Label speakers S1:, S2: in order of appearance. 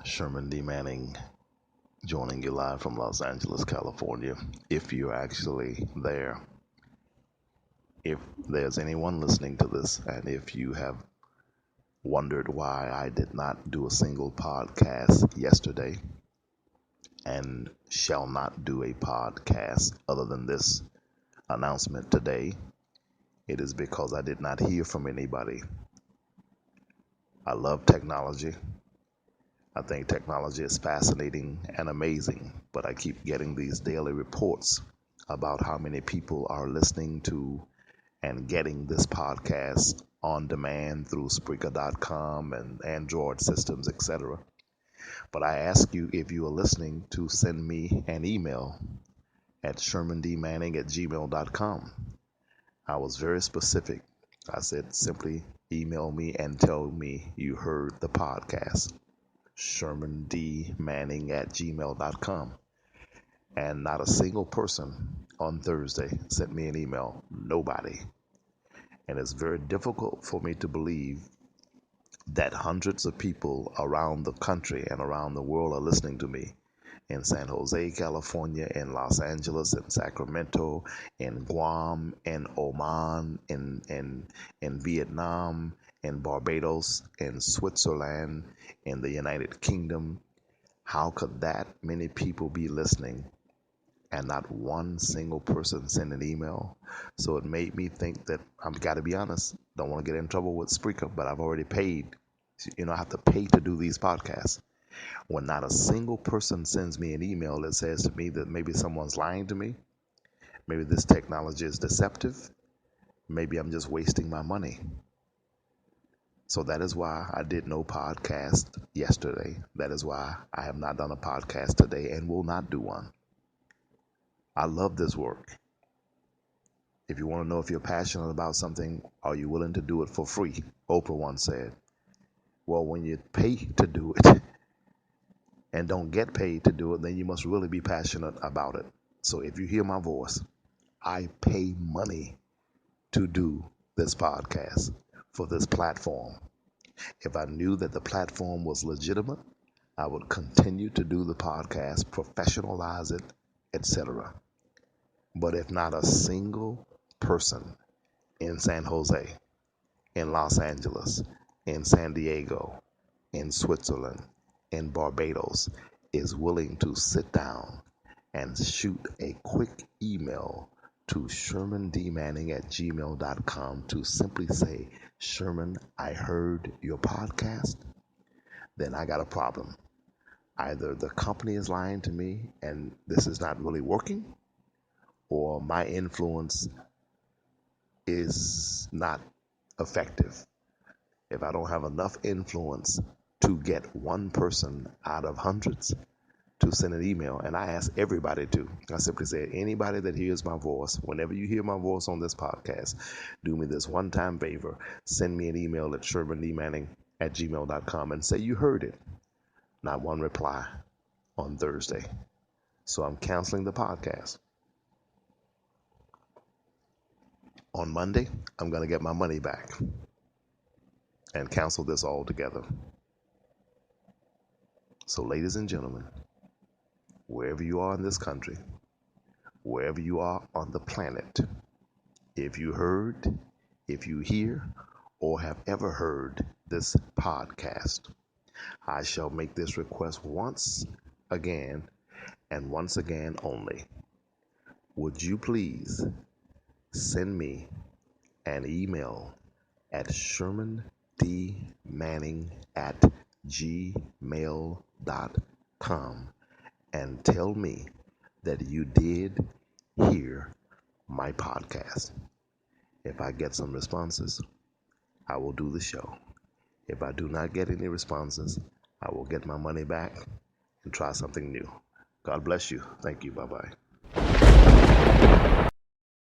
S1: Sherman D. Manning joining you live from Los Angeles, California. If you're actually there, if there's anyone listening to this, and if you have wondered why I did not do a single podcast yesterday and shall not do a podcast other than this announcement today, it is because I did not hear from anybody. I love technology. I think technology is fascinating and amazing, but I keep getting these daily reports about how many people are listening to and getting this podcast on demand through Spreaker.com and Android systems, etc. But I ask you, if you are listening, to send me an email at shermandmanning@gmail.com. I was very specific. I said simply email me and tell me you heard the podcast. shermandmanning@gmail.com. And not a single person on Thursday sent me an email. Nobody. And it's very difficult for me to believe that hundreds of people around the country and around the world are listening to me in San Jose, California, in Los Angeles, in Sacramento, in Guam, in Oman, in Vietnam, in Barbados, in Switzerland, in the United Kingdom. How could that many people be listening and not one single person send an email? So it made me think that I've got to be honest. Don't want to get in trouble with Spreaker, but I've already paid. I have to pay to do these podcasts. When not a single person sends me an email that says to me that maybe someone's lying to me, maybe this technology is deceptive, maybe I'm just wasting my money. So that is why I did no podcast yesterday. That is why I have not done a podcast today and will not do one. I love this work. If you want to know if you're passionate about something, are you willing to do it for free? Oprah once said. Well, when you pay to do it and don't get paid to do it, then you must really be passionate about it. So if you hear my voice, I pay money to do this podcast for this platform. If I knew that the platform was legitimate, I would continue to do the podcast, professionalize it, etc. But if not a single person in San Jose, in Los Angeles, in San Diego, in Switzerland, in Barbados is willing to sit down and shoot a quick email to shermandmanning@gmail.com to simply say, Sherman, I heard your podcast, then I got a problem. Either the company is lying to me and this is not really working, or my influence is not effective. If I don't have enough influence to get one person out of hundreds to send an email, and I ask everybody to, I simply say, anybody that hears my voice, whenever you hear my voice on this podcast, do me this one-time favor, send me an email at shermandmanning@gmail.com and say you heard it. Not one reply on Thursday. So I'm canceling the podcast. On Monday, I'm going to get my money back and cancel this altogether. So ladies and gentlemen, wherever you are in this country, wherever you are on the planet, if you heard, if you hear, or have ever heard this podcast, I shall make this request once again and once again only. Would you please send me an email at shermandmanning@gmail.com and tell me that you did hear my podcast. If I get some responses, I will do the show. If I do not get any responses, I will get my money back and try something new. God bless you. Thank you. Bye-bye.